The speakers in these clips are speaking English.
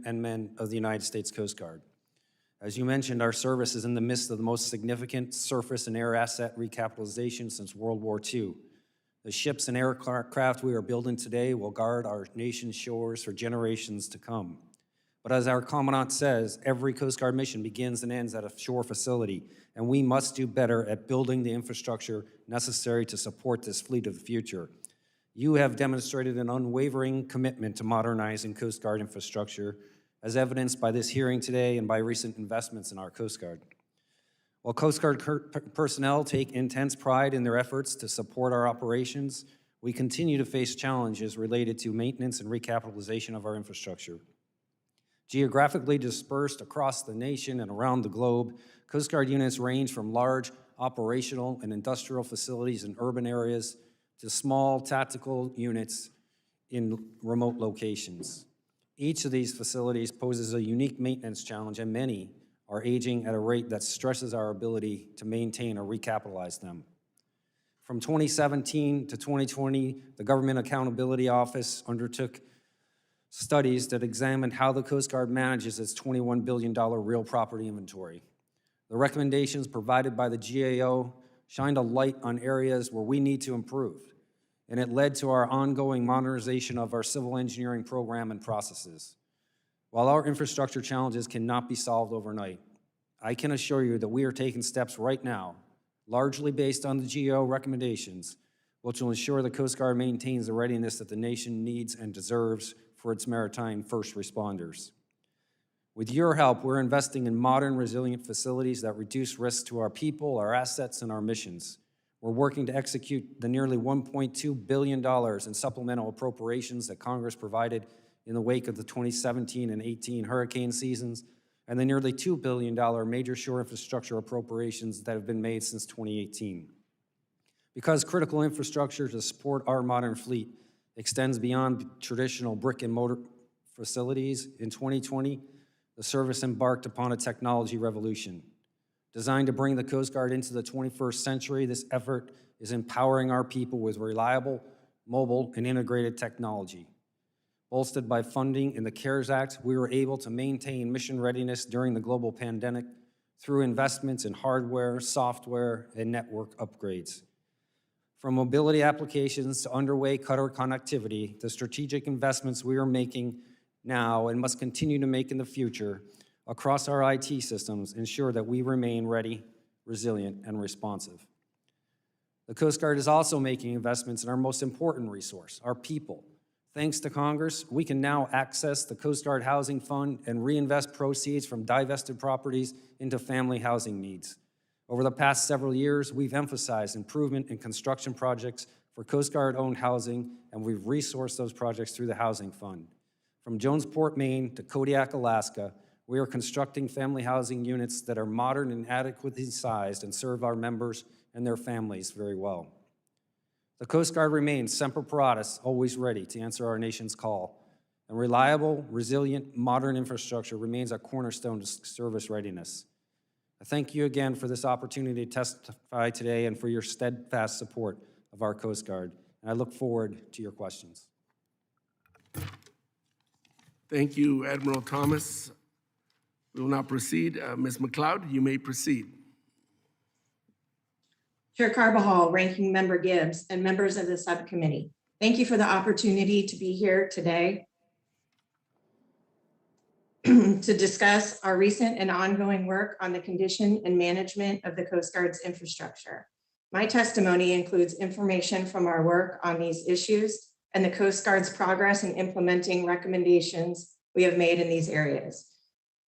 and men of the United States Coast Guard. As you mentioned, our service is in the midst of the most significant surface and air asset recapitalization since World War II. The ships and aircraft we are building today will guard our nation's shores for generations to come. But as our Commandant says, every Coast Guard mission begins and ends at a shore facility, and we must do better at building the infrastructure necessary to support this fleet of the future. You have demonstrated an unwavering commitment to modernizing Coast Guard infrastructure, as evidenced by this hearing today and by recent investments in our Coast Guard. While Coast Guard personnel take intense pride in their efforts to support our operations, we continue to face challenges related to maintenance and recapitalization of our infrastructure. Geographically dispersed across the nation and around the globe, Coast Guard units range from large operational and industrial facilities in urban areas to small tactical units in remote locations. Each of these facilities poses a unique maintenance challenge, and many are aging at a rate that stresses our ability to maintain or recapitalize them. From 2017 to 2020, the Government Accountability Office undertook studies that examined how the Coast Guard manages its $21 billion real property inventory. The recommendations provided by the GAO shined a light on areas where we need to improve, and it led to our ongoing modernization of our civil engineering program and processes. While our infrastructure challenges cannot be solved overnight, I can assure you that we are taking steps right now, largely based on the GAO recommendations, which will ensure the Coast Guard maintains the readiness that the nation needs and deserves for its maritime first responders. With your help, we're investing in modern, resilient facilities that reduce risks to our people, our assets, and our missions. We're working to execute the nearly $1.2 billion in supplemental appropriations that Congress provided in the wake of the 2017 and 18 hurricane seasons, and the nearly $2 billion major shore infrastructure appropriations that have been made since 2018. Because critical infrastructure to support our modern fleet extends beyond traditional brick and mortar facilities, in 2020, the service embarked upon a technology revolution. Designed to bring the Coast Guard into the 21st century, this effort is empowering our people with reliable, mobile, and integrated technology. Bolstered by funding in the CARES Act, we were able to maintain mission readiness during the global pandemic through investments in hardware, software, and network upgrades. From mobility applications to underway cutter connectivity, the strategic investments we are making now and must continue to make in the future across our IT systems ensure that we remain ready, resilient, and responsive. The Coast Guard is also making investments in our most important resource, our people. Thanks to Congress, we can now access the Coast Guard Housing Fund and reinvest proceeds from divested properties into family housing needs. Over the past several years, we've emphasized improvement in construction projects for Coast Guard-owned housing, and we've resourced those projects through the Housing Fund. From Jonesport, Maine to Kodiak, Alaska, we are constructing family housing units that are modern and adequately sized and serve our members and their families very well. The Coast Guard remains semper paratus, always ready to answer our nation's call. And reliable, resilient, modern infrastructure remains a cornerstone to service readiness. I thank you again for this opportunity to testify today and for your steadfast support of our Coast Guard. And I look forward to your questions. Thank you, Admiral Thomas. We will now proceed. Ms. McLeod, you may proceed. Chair Carbajal, Ranking Member Gibbs, and members of the subcommittee, thank you for the opportunity to be here today to discuss our recent and ongoing work on the condition and management of the Coast Guard's infrastructure. My testimony includes information from our work on these issues and the Coast Guard's progress in implementing recommendations we have made in these areas.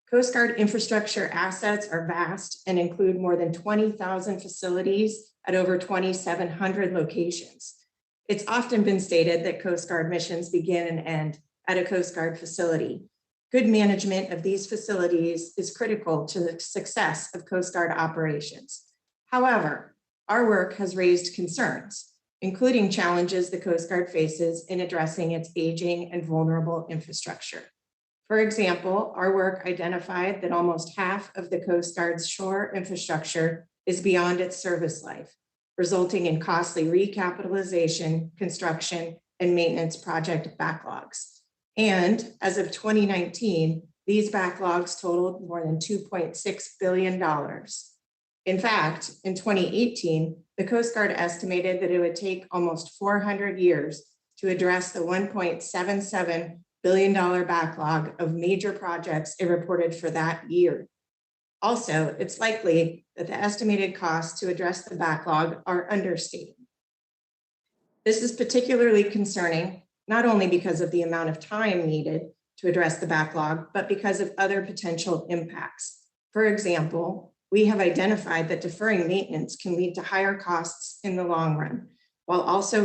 Coast Guard infrastructure assets are vast and include more than 20,000 facilities at over 2,700 locations. It's often been stated that Coast Guard missions begin and end at a Coast Guard facility. Good management of these facilities is critical to the success of Coast Guard operations. However, our work has raised concerns, including challenges the Coast Guard faces in addressing its aging and vulnerable infrastructure. For example, our work identified that almost half of the Coast Guard's shore infrastructure is beyond its service life, resulting in costly recapitalization, construction, and maintenance project backlogs. And as of 2019, these backlogs totaled more than $2.6 billion. In fact, in 2018, the Coast Guard estimated that it would take almost 400 years to address the $1.77 billion backlog of major projects it reported for that year. Also, it's likely that the estimated costs to address the backlog are understated. This is particularly concerning, not only because of the amount of time needed to address the backlog, but because of other potential impacts. For example, we have identified that deferring maintenance can lead to higher costs in the long run, while also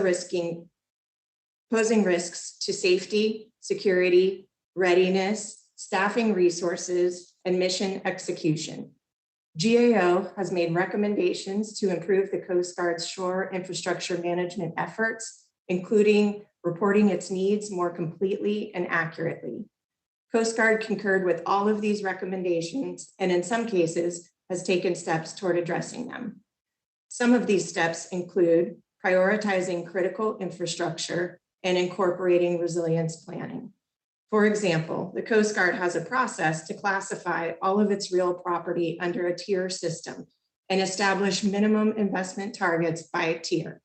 posing risks to safety, security, readiness, staffing resources, and mission execution. GAO has made recommendations to improve the Coast Guard's shore infrastructure management efforts, including reporting its needs more completely and accurately. Coast Guard concurred with all of these recommendations, and in some cases has taken steps toward addressing them. Some of these steps include prioritizing critical infrastructure and incorporating resilience planning. For example, the Coast Guard has a process to classify all of its real property under a tier system and establish minimum investment targets by tier.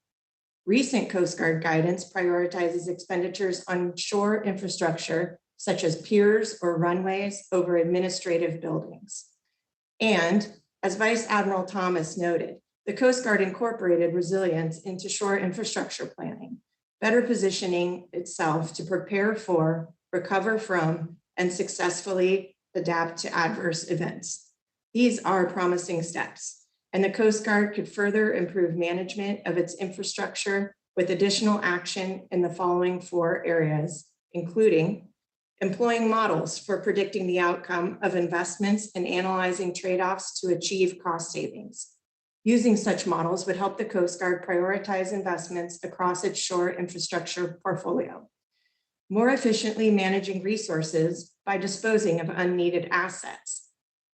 Recent Coast Guard guidance prioritizes expenditures on shore infrastructure, such as piers or runways, over administrative buildings. And as Vice Admiral Thomas noted, the Coast Guard incorporated resilience into shore infrastructure planning, better positioning itself to prepare for, recover from, and successfully adapt to adverse events. These are promising steps, and the Coast Guard could further improve management of its infrastructure with additional action in the following 4 areas, including employing models for predicting the outcome of investments and analyzing trade-offs to achieve cost savings. Using such models would help the Coast Guard prioritize investments across its shore infrastructure portfolio. More efficiently managing resources by disposing of unneeded assets.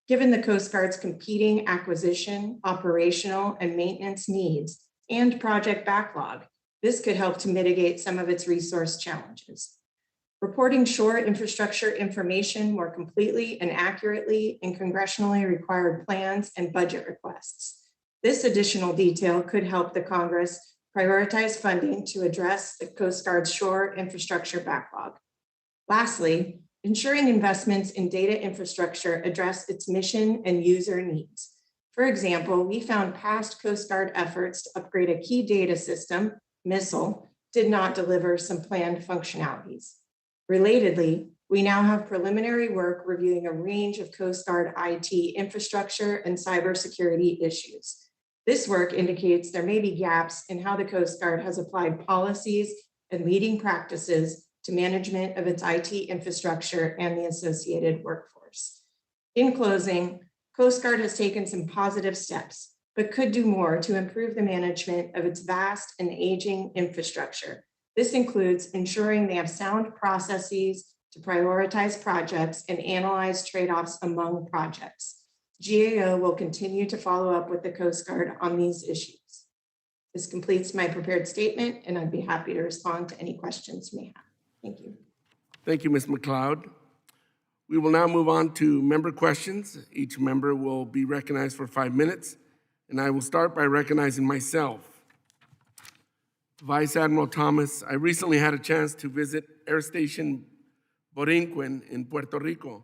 Given the Coast Guard's competing acquisition, operational, and maintenance needs and project backlog, this could help to mitigate some of its resource challenges. Reporting shore infrastructure information more completely and accurately in congressionally required plans and budget requests. This additional detail could help the Congress prioritize funding to address the Coast Guard's shore infrastructure backlog. Lastly, ensuring investments in data infrastructure address its mission and user needs. For example, we found past Coast Guard efforts to upgrade a key data system, missile, did not deliver some planned functionalities. Relatedly, we now have preliminary work reviewing a range of Coast Guard IT infrastructure and cybersecurity issues. This work indicates there may be gaps in how the Coast Guard has applied policies and leading practices to management of its IT infrastructure and the associated workforce. In closing, Coast Guard has taken some positive steps, but could do more to improve the management of its vast and aging infrastructure. This includes ensuring they have sound processes to prioritize projects and analyze trade-offs among projects. GAO will continue to follow up with the Coast Guard on these issues. This completes my prepared statement, and I'd be happy to respond to any questions you may have. Thank you. Thank you, Ms. McLeod. We will now move on to member questions. Each member will be recognized for 5 minutes, and I will start by recognizing myself. Vice Admiral Thomas, I recently had a chance to visit Air Station Borinquen in Puerto Rico,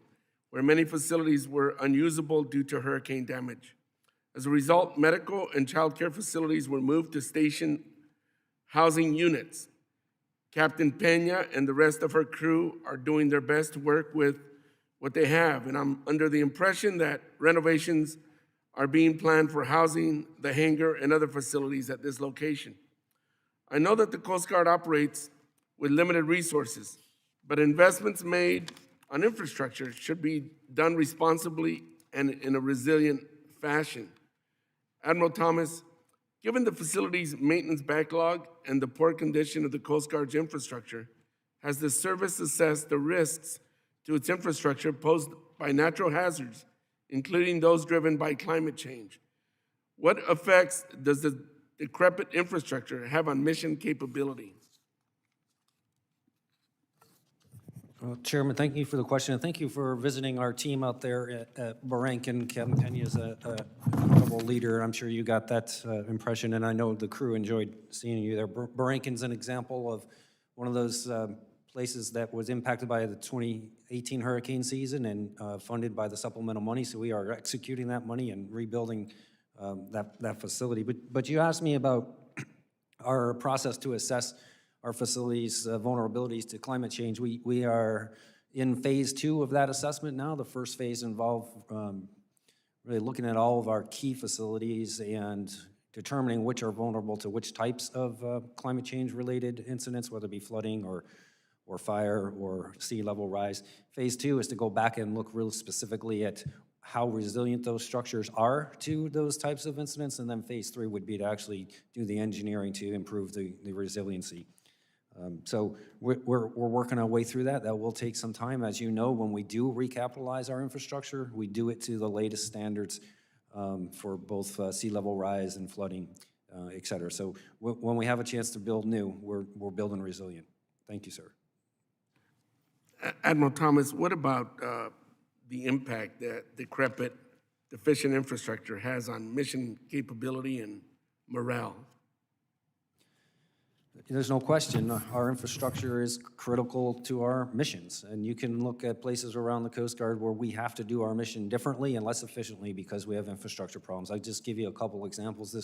where many facilities were unusable due to hurricane damage. As a result, medical and child care facilities were moved to station housing units. Captain Peña and the rest of her crew are doing their best to work with what they have, and I'm under the impression that renovations are being planned for housing, the hangar, and other facilities at this location. I know that the Coast Guard operates with limited resources, but investments made on infrastructure should be done responsibly and in a resilient fashion. Admiral Thomas, given the facility's maintenance backlog and the poor condition of the Coast Guard's infrastructure, has the service assessed the risks to its infrastructure posed by natural hazards, including those driven by climate change? What effects does the decrepit infrastructure have on mission capability? Well, Chairman, thank you for the question, and thank you for visiting our team out there at Barankin. Kevin Pena is a incredible leader. I'm sure you got that impression, and I know the crew enjoyed seeing you there. Barankin's an example of one of those places that was impacted by the 2018 hurricane season and funded by the supplemental money, so we are executing that money and rebuilding that facility. But you asked me about our process to assess our facilities' vulnerabilities to climate change. We are in phase 2 of that assessment now. The first phase involved really looking at all of our key facilities and determining which are vulnerable to which types of climate change related incidents, whether it be flooding or fire or sea level rise. Phase 2 is to go back and look real specifically at how resilient those structures are to those types of incidents, and then phase 3 would be to actually do the engineering to improve the resiliency. So we're working our way through that. That will take some time. As you know, when we do recapitalize our infrastructure, we do it to the latest standards for both sea level rise and flooding, et cetera. So when we have a chance to build new, we're building resilient. Thank you, sir. Admiral Thomas, what about the impact that decrepit, deficient infrastructure has on mission capability and morale? There's no question our infrastructure is critical to our missions, and you can look at places around the Coast Guard where we have to do our mission differently and less efficiently because we have infrastructure problems. I'll just give you a couple examples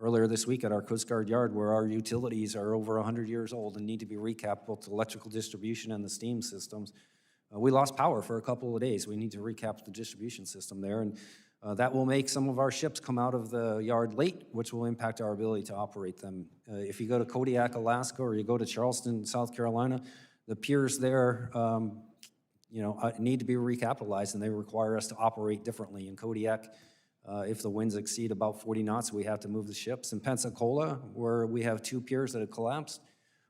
earlier this week at our Coast Guard yard, where our utilities are over 100 years old and need to be recapped, both the electrical distribution and the steam systems. We lost power for a couple of days. We need to recap the distribution system there, and that will make some of our ships come out of the yard late, which will impact our ability to operate them. If you go to Kodiak, Alaska, or you go to Charleston, South Carolina, the piers there need to be recapitalized, and they require us to operate differently. In Kodiak, if the winds exceed about 40 knots, we have to move the ships. In Pensacola, where we have 2 piers that have collapsed,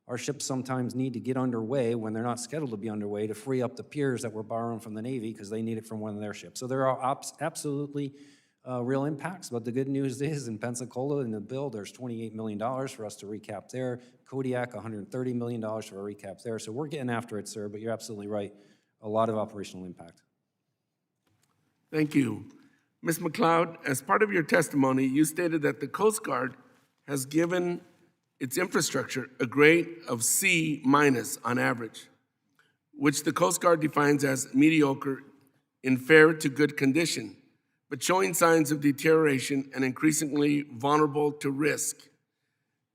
our ships sometimes need to get underway when they're not scheduled to be underway to free up the piers that we're borrowing from the Navy because they need it from one of their ships. So there are absolutely real impacts, but the good news is in Pensacola, in the bill, there's $28 million for us to recap there. Kodiak, $130 million for a recap there. So we're getting after it, sir, but you're absolutely right. A lot of operational impact. Thank you. Ms. McLeod, as part of your testimony, you stated that the Coast Guard has given its infrastructure a grade of C- on average, which the Coast Guard defines as mediocre in fair to good condition, but showing signs of deterioration and increasingly vulnerable to risk.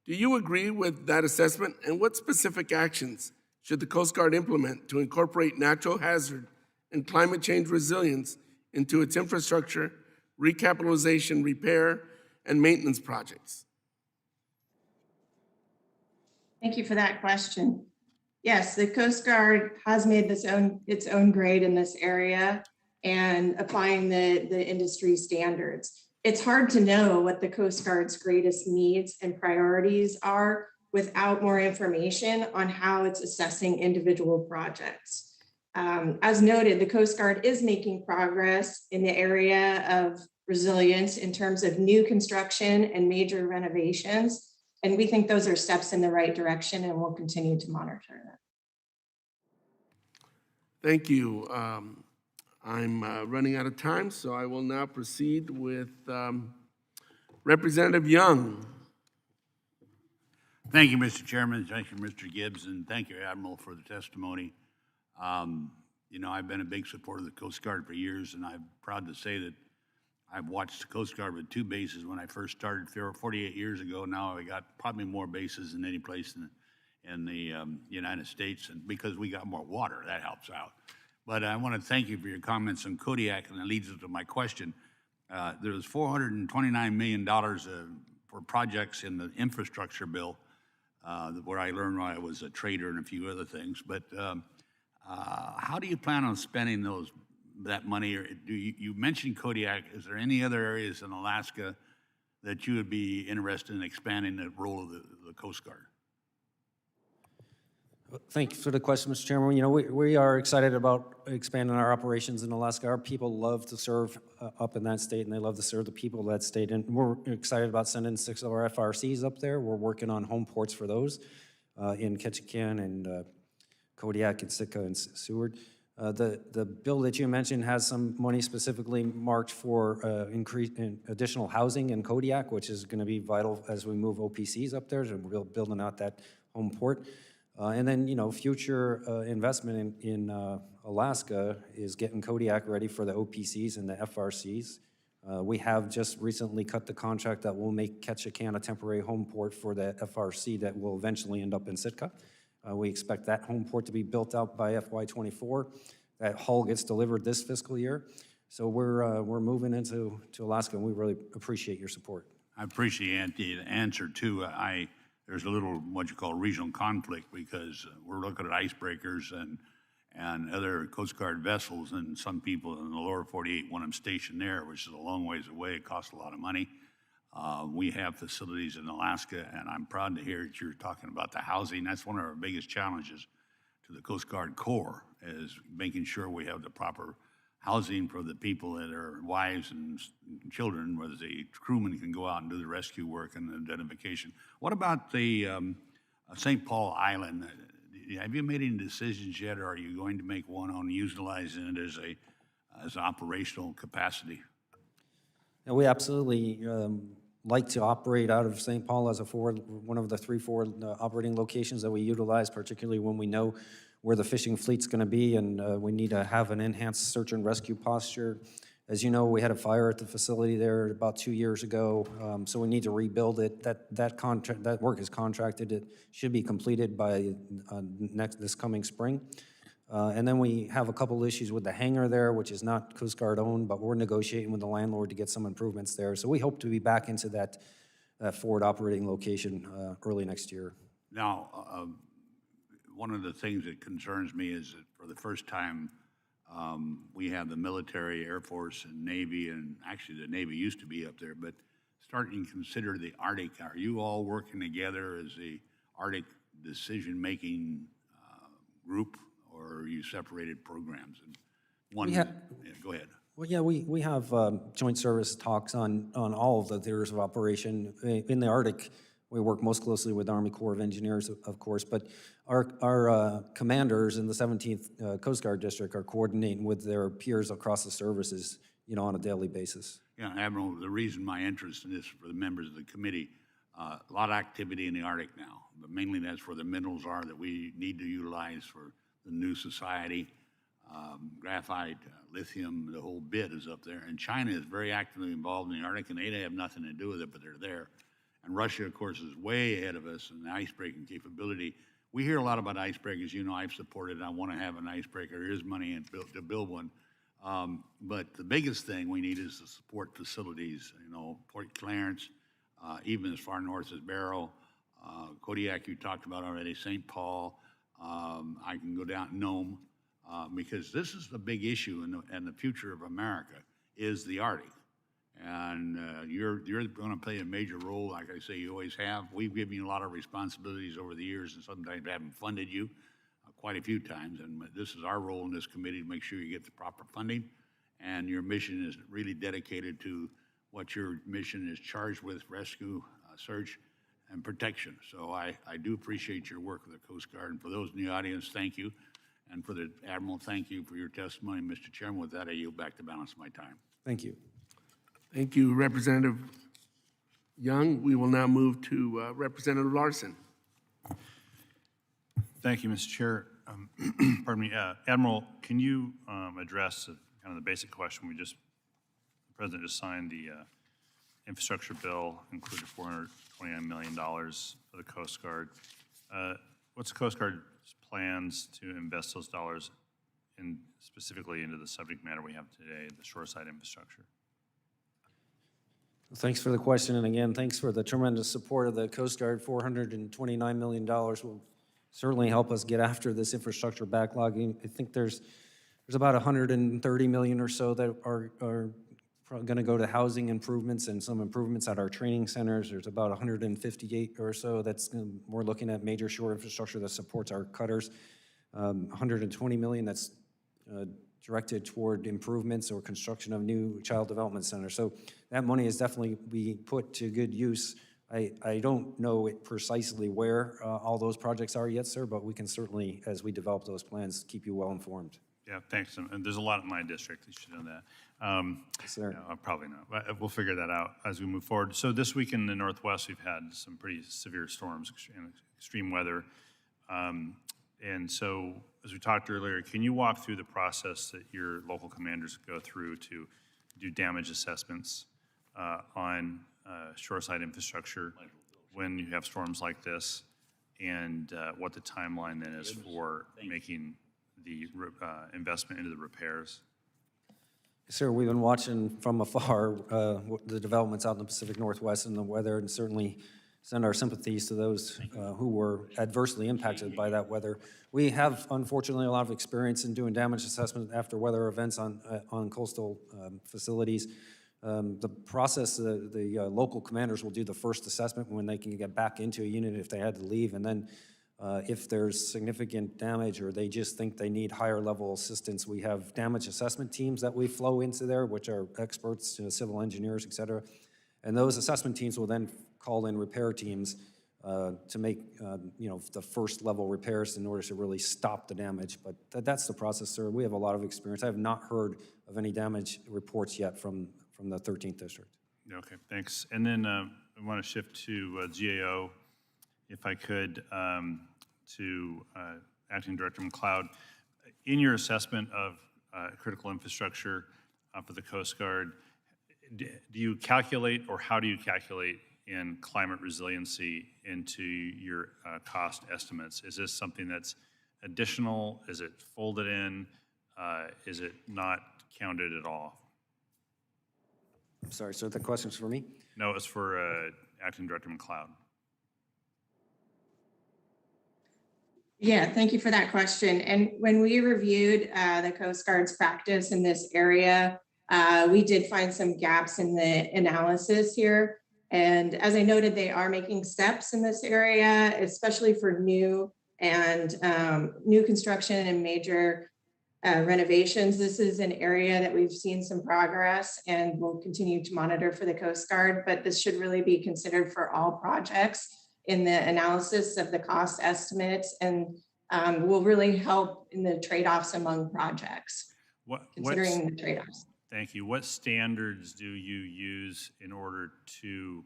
Do you agree with that assessment, and what specific actions should the Coast Guard implement to incorporate natural hazard and climate change resilience into its infrastructure, recapitalization, repair, and maintenance projects? Thank you for that question. Yes, the Coast Guard has made its own grade in this area and applying the industry standards. It's hard to know what the Coast Guard's greatest needs and priorities are without more information on how it's assessing individual projects. As noted, the Coast Guard is making progress in the area of resilience in terms of new construction and major renovations. And we think those are steps in the right direction, and we'll continue to monitor them. Thank you. I'm running out of time, so I will now proceed with Representative Young. Thank you, Mr. Chairman. Thank you, Mr. Gibbs, and thank you, Admiral, for the testimony. I've been a big supporter of the Coast Guard for years, and I'm proud to say that I've watched the Coast Guard with 2 bases when I first started 48 years ago. Now I got probably more bases than any place in the United States, and because we got more water, that helps out. But I want to thank you for your comments on Kodiak, and it leads to my question. There was $429 million for projects in the infrastructure bill, where I learned when I was a trader and a few other things. But how do you plan on spending that money? Or you mentioned Kodiak. Is there any other areas in Alaska that you would be interested in expanding the role of the Coast Guard? Thank you for the question, Mr. Chairman. We are excited about expanding our operations in Alaska. Our people love to serve up in that state, and they love to serve the people of that state. And we're excited about sending 6 of our FRCs up there. We're working on home ports for those in Ketchikan and Kodiak and Sitka and Seward. The bill that you mentioned has some money specifically marked for additional housing in Kodiak, which is going to be vital as we move OPCs up there, and we're building out that home port. And then, future investment in Alaska is getting Kodiak ready for the OPCs and the FRCs. We have just recently cut the contract that will make Ketchikan a temporary home port for the FRC that will eventually end up in Sitka. We expect that home port to be built out by FY24. That hull gets delivered this fiscal year. So we're moving into Alaska, and we really appreciate your support. I appreciate the answer too. There's a little what you call regional conflict because we're looking at icebreakers and other Coast Guard vessels, and some people in the lower 48 want them stationed there, which is a long ways away. It costs a lot of money. We have facilities in Alaska, and I'm proud to hear that you're talking about the housing. That's one of our biggest challenges to the Coast Guard Corps, is making sure we have the proper housing for the people that are wives and children, where the crewmen can go out and do the rescue work and identification. What about the St. Paul Island? Have you made any decisions yet, or are you going to make one on utilizing it as operational capacity? And we absolutely like to operate out of St. Paul as one of the 3 forward operating locations that we utilize, particularly when we know where the fishing fleet's going to be, and we need to have an enhanced search and rescue posture. As you know, we had a fire at the facility there about 2 years ago, so we need to rebuild it. That work is contracted. It should be completed by this coming spring. And then we have a couple issues with the hangar there, which is not Coast Guard owned, but we're negotiating with the landlord to get some improvements there. So we hope to be back into that forward operating location early next year. Now, one of the things that concerns me is that for the first time, we have the military, Air Force, and Navy, and actually the Navy used to be up there, but starting to consider the Arctic. Are you all working together as the Arctic decision-making group, or are you separated programs? And one, Yeah, go ahead. Well, yeah, we have joint service talks on all of the theaters of operation. In the Arctic, we work most closely with Army Corps of Engineers, of course, but our commanders in the 17th Coast Guard District are coordinating with their peers across the services, on a daily basis. Yeah, Admiral, the reason my interest in this for the members of the committee, a lot of activity in the Arctic now, but mainly that's where the minerals are that we need to utilize for the new society. Graphite, lithium, the whole bit is up there. And China is very actively involved in the Arctic, and they have nothing to do with it, but they're there. And Russia, of course, is way ahead of us in the icebreaking capability. We hear a lot about icebreakers. I've supported, I want to have an icebreaker. Here's money to build one. But the biggest thing we need is to support facilities, Port Clarence, even as far north as Barrow, Kodiak you talked about already, St. Paul. I can go down Nome, because this is the big issue in the future of America is the Arctic. And you're going to play a major role, like I say, you always have. We've given you a lot of responsibilities over the years, and sometimes haven't funded you quite a few times. And this is our role in this committee to make sure you get the proper funding. And your mission is really dedicated to what your mission is charged with: rescue, search, and protection. So I do appreciate your work with the Coast Guard. And for those in the audience, thank you. And for the Admiral, thank you for your testimony. Mr. Chairman, with that, I yield back the balance of my time. Thank you. Thank you, Representative Young. We will now move to Representative Larson. Thank you, Mr. Chair. Pardon me, Admiral, can you address kind of the basic question the President just signed the infrastructure bill, included $429 million for the Coast Guard. What's the Coast Guard's plans to invest those dollars specifically into the subject matter we have today, the shoreside infrastructure? Thanks for the question, and again, thanks for the tremendous support of the Coast Guard. $429 million will certainly help us get after this infrastructure backlog. I think there's about 130 million or so that are going to go to housing improvements and some improvements at our training centers. There's about 158 or so we're looking at major shore infrastructure that supports our cutters. 120 million that's directed toward improvements or construction of new child development centers. So that money is definitely being put to good use I don't know it precisely where all those projects are yet, sir, but we can certainly, as we develop those plans, keep you well informed. Yeah, thanks. And there's a lot in my district, you should know that. Yes, sir. No, probably not, but we'll figure that out as we move forward. So this week in the Northwest, we've had some pretty severe storms and extreme weather. And so, as we talked earlier, can you walk through the process that your local commanders go through to do damage assessments on shoreside infrastructure when you have storms like this, and what the timeline then is for making the investment into the repairs? Sir, we've been watching from afar the developments out in the Pacific Northwest and the weather, and certainly send our sympathies to those who were adversely impacted by that weather. We have, unfortunately, a lot of experience in doing damage assessment after weather events on coastal facilities. The process, the local commanders will do the first assessment when they can get back into a unit if they had to leave, and then if there's significant damage or they just think they need higher level assistance, we have damage assessment teams that we flow into there, which are experts, civil engineers, et cetera. And those assessment teams will then call in repair teams to make the first level repairs in order to really stop the damage. But that's the process, sir. We have a lot of experience. I have not heard of any damage reports yet from the 13th district. Okay, thanks. And then I want to shift to GAO, if I could, to Acting Director McLeod. In your assessment of critical infrastructure for the Coast Guard, do you calculate, or how do you calculate in climate resiliency into your cost estimates? Is this something that's additional? Is it folded in? Is it not counted at all? I'm sorry, sir, the question's for me? No, it's for Acting Director McLeod. Yeah, thank you for that question. And when we reviewed the Coast Guard's practice in this area, we did find some gaps in the analysis here. And as I noted, they are making steps in this area, especially for new construction and major renovations. This is an area that we've seen some progress and will continue to monitor for the Coast Guard, but this should really be considered for all projects in the analysis of the cost estimates, and will really help in the trade-offs among projects, considering the trade-offs. Thank you. What standards do you use in order to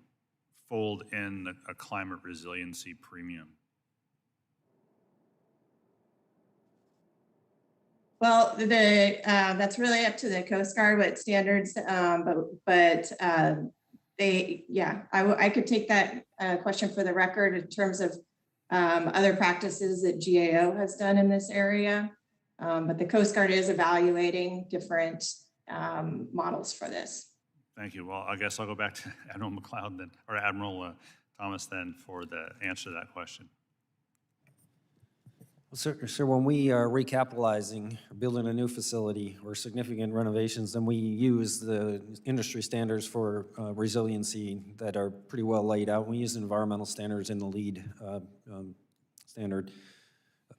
fold in a climate resiliency premium? Well, that's really up to the Coast Guard what standards, I could take that question for the record in terms of other practices that GAO has done in this area. But the Coast Guard is evaluating different models for this. Thank you. Well, I guess I'll go back to Admiral McLeod then, or Admiral Thomas then, for the answer to that question. Well, sir, when we are recapitalizing, or building a new facility or significant renovations, then we use the industry standards for resiliency that are pretty well laid out. We use environmental standards in the lead standard.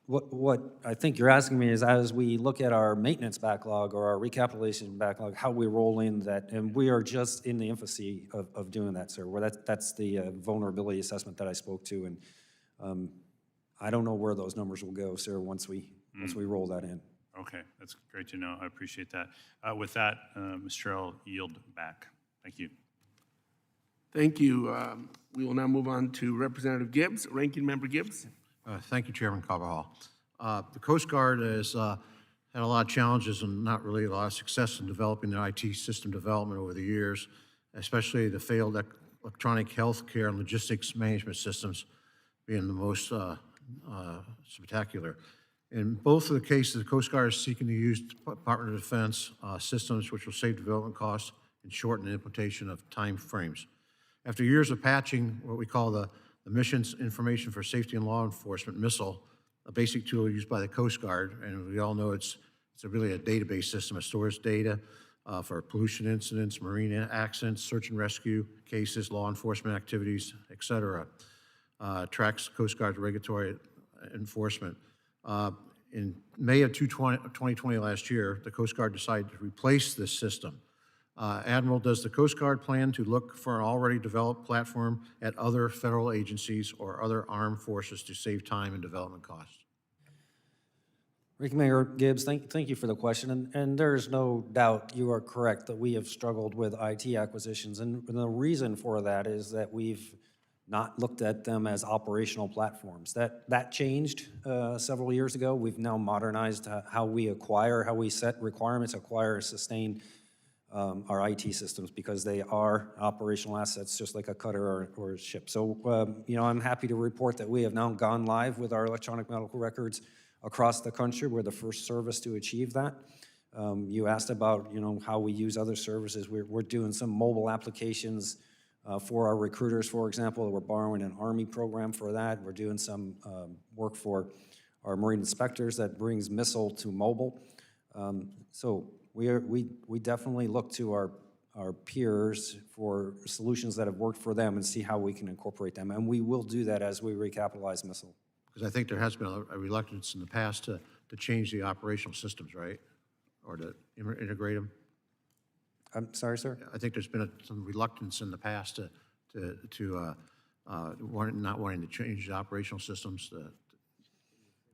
What I think you're asking me is, as we look at our maintenance backlog or our recapitalization backlog, how we roll in that, and we are just in the infancy of doing that, sir. Where that's the vulnerability assessment that I spoke to, and I don't know where those numbers will go, sir, once we roll that in. Okay, that's great to know. I appreciate that. With that, Mr. Chair, I'll yield back. Thank you. Thank you. We will now move on to Representative Gibbs, Ranking Member Gibbs. Thank you, Chairman Carbajal. The Coast Guard has had a lot of challenges and not really a lot of success in developing their IT system development over the years, especially the failed electronic health care and logistics management systems being the most spectacular. In both of the cases, the Coast Guard is seeking to use Department of Defense systems which will save development costs and shorten the implementation of time frames. After years of patching what we call the Missions Information for Safety and Law Enforcement, MISSIL, a basic tool used by the Coast Guard, and we all know it's really a database system. It stores data for pollution incidents, marine accidents, search and rescue cases, law enforcement activities, et cetera. Tracks Coast Guard's regulatory enforcement. In May of 2020 last year, the Coast Guard decided to replace this system Admiral, does the Coast Guard plan to look for an already developed platform at other federal agencies or other armed forces to save time and development costs? Ranking Mayor Gibbs, thank you for the question, and there's no doubt you are correct that we have struggled with IT acquisitions, and the reason for that is that we've not looked at them as operational platforms. That changed several years ago. We've now modernized how we acquire, how we set requirements, acquire, sustain our IT systems, because they are operational assets, just like a cutter or a ship. So, I'm happy to report that we have now gone live with our electronic medical records across the country. We're the first service to achieve that. You asked about, how we use other services. We're doing some mobile applications for our recruiters, for example. We're borrowing an Army program for that. We're doing some work for our Marine inspectors that brings missile to mobile. So we definitely look to our peers for solutions that have worked for them and see how we can incorporate them. And we will do that as we recapitalize missile. Because I think there has been a reluctance in the past to change the operational systems, right? Or to integrate them. I'm sorry, sir? I think there's been some reluctance in the past not wanting to change the operational systems.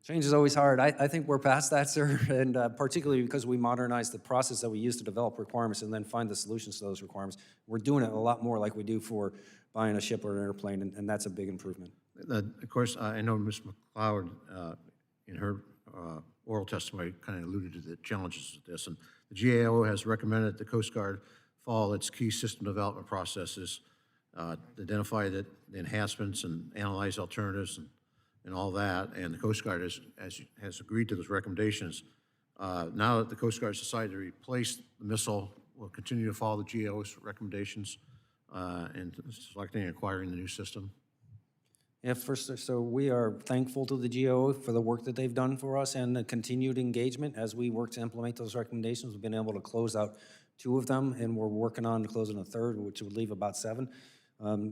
Change is always hard. I think we're past that, sir, and particularly because we modernized the process that we use to develop requirements and then find the solutions to those requirements. We're doing it a lot more like we do for buying a ship or an airplane, and that's a big improvement. Of course, I know Ms. McLeod, in her oral testimony, kind of alluded to the challenges of this, and the GAO has recommended that the Coast Guard follow its key system development processes, identify the enhancements and analyze alternatives and all that, and the Coast Guard has agreed to those recommendations. Now that the Coast Guard has decided to replace the missile, we'll continue to follow the GAO's recommendations in selecting and acquiring the new system. Yeah, so we are thankful to the GAO for the work that they've done for us and the continued engagement as we work to implement those recommendations. We've been able to close out 2 of them, and we're working on closing a 3rd, which would leave about 7.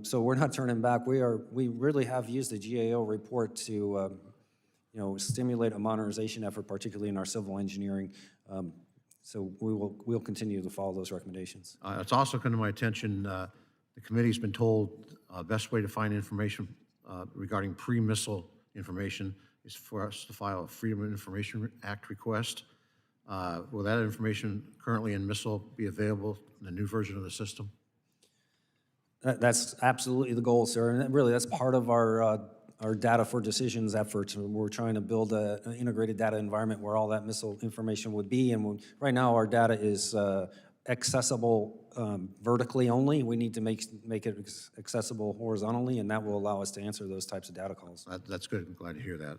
So we're not turning back. We really have used the GAO report to, stimulate a modernization effort, particularly in our civil engineering. So we'll continue to follow those recommendations. It's also come to my attention, the committee's been told the best way to find information regarding pre-missile information is for us to file a Freedom of Information Act request. Will that information currently in missile be available in the new version of the system? That's absolutely the goal, sir, and really that's part of our data for decisions efforts. We're trying to build an integrated data environment where all that missile information would be, and right now our data is accessible vertically only. We need to make it accessible horizontally, and that will allow us to answer those types of data calls. That's good. I'm glad to hear that.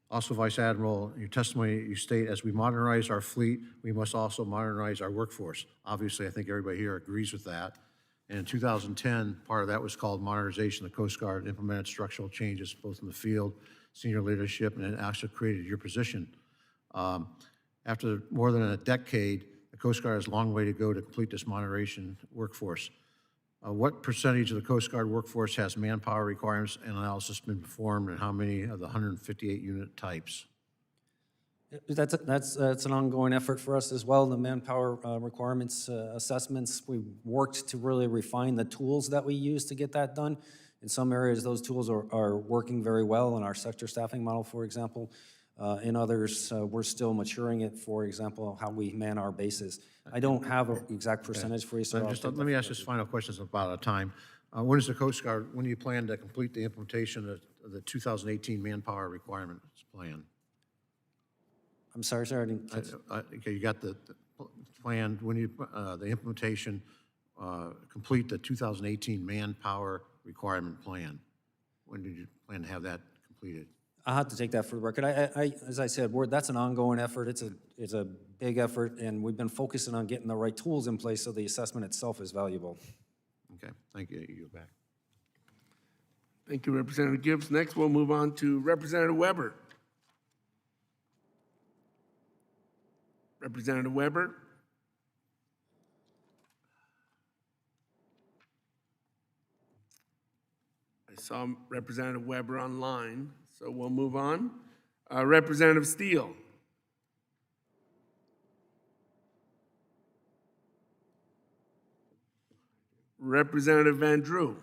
Also, Vice Admiral, in your testimony, you state, as we modernize our fleet, we must also modernize our workforce. Obviously, I think everybody here agrees with that. And in 2010, part of that was called modernization. The Coast Guard implemented structural changes both in the field, senior leadership, and it actually created your position. After more than a decade, the Coast Guard has a long way to go to complete this modernization workforce. What percentage of the Coast Guard workforce has manpower requirements and analysis been performed, and how many of the 158 unit types? That's an ongoing effort for us as well, the manpower requirements assessments. We worked to really refine the tools that we use to get that done. In some areas, those tools are working very well in our sector staffing model, for example. In others, we're still maturing it, for example, how we man our bases. I don't have an exact percentage for you, so Let me ask this final question, it's about out of time. When is the Coast Guard, when do you plan to complete the implementation of the 2018 manpower requirements plan? I'm sorry, sir, I didn't catch. Okay, you got the plan, when you, the implementation, complete the 2018 manpower requirement plan. When did you plan to have that completed? I'll have to take that for the record. As I said, that's an ongoing effort. It's a big effort, and we've been focusing on getting the right tools in place so the assessment itself is valuable. Okay, thank you. You go back. Thank you, Representative Gibbs. Next, we'll move on to Representative Weber. Representative Weber. I saw Representative Weber online, so we'll move on. Representative Steele. Representative Van Drew.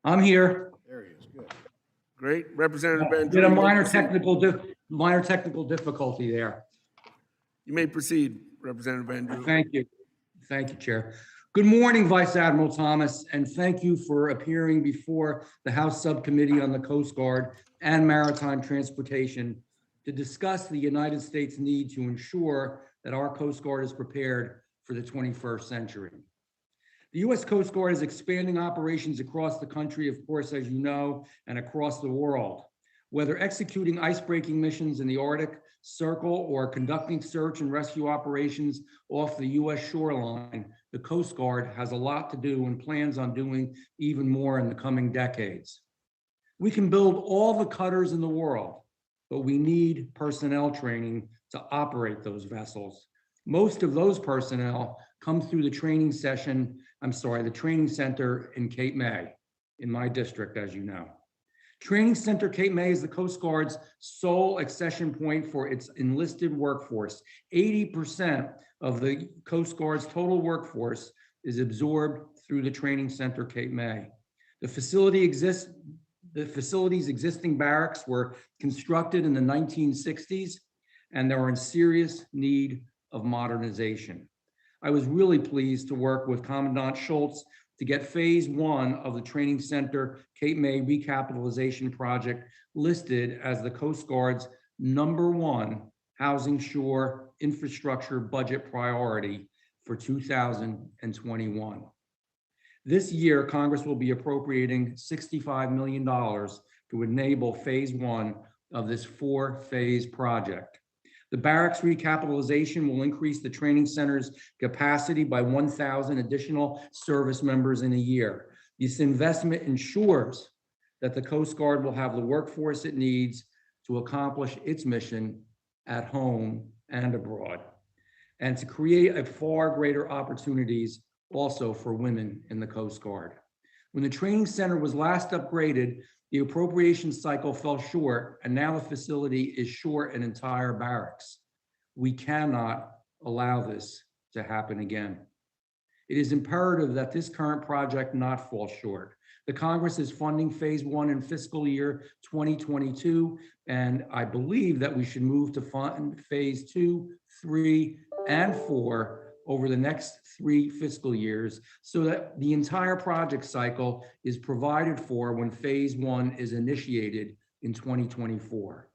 I'm here. Great. Representative Van Drew. Did a you may minor proceed. technical difficulty there. You may proceed, Representative Van Drew. Thank you. Thank you, Chair. Good morning, Vice Admiral Thomas, and thank you for appearing before the House Subcommittee on the Coast Guard and Maritime Transportation to discuss the United States need to ensure that our Coast Guard is prepared for the 21st century. The U.S. Coast Guard is expanding operations across the country, of course, as you know, and across the world. Whether executing icebreaking missions in the Arctic Circle or conducting search and rescue operations off the U.S. shoreline, the Coast Guard has a lot to do and plans on doing even more in the coming decades. We can build all the cutters in the world, but we need personnel training to operate those vessels. Most of those personnel come through the training center in Cape May, in my district, as you know. Training Center Cape May is the Coast Guard's sole accession point for its enlisted workforce. 80% of the Coast Guard's total workforce is absorbed through the Training Center Cape May. The facility's existing barracks were constructed in the 1960s, and they are in serious need of modernization. I was really pleased to work with Commandant Schultz to get phase 1 of the Training Center Cape May recapitalization project listed as the Coast Guard's #1 housing shore infrastructure budget priority for 2021. This year, Congress will be appropriating $65 million to enable phase 1 of this 4-phase project. The barracks recapitalization will increase the training center's capacity by 1,000 additional service members in a year. This investment ensures that the Coast Guard will have the workforce it needs to accomplish its mission at home and abroad, and to create a far greater opportunities also for women in the Coast Guard. When the training center was last upgraded, the appropriation cycle fell short, and now the facility is short an entire barracks. We cannot allow this to happen again. It is imperative that this current project not fall short. The Congress is funding phase 1 in fiscal year 2022, and I believe that we should move to fund phase 2, 3, and 4 over the next 3 fiscal years so that the entire project cycle is provided for when phase 1 is initiated in 2024.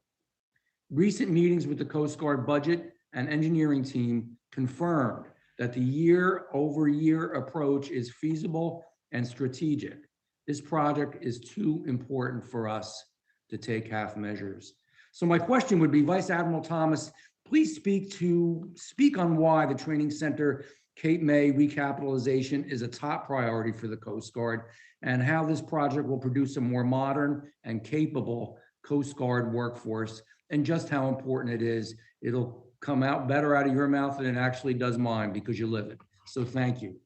Recent meetings with the Coast Guard budget and engineering team confirmed that the year-over-year approach is feasible and strategic. This project is too important for us to take half measures. So my question would be, Vice Admiral Thomas, please speak on why the Training Center Cape May recapitalization is a top priority for the Coast Guard, and how this project will produce a more modern and capable Coast Guard workforce, and just how important it is. It'll come out better out of your mouth than it actually does mine, because you live it. So thank you.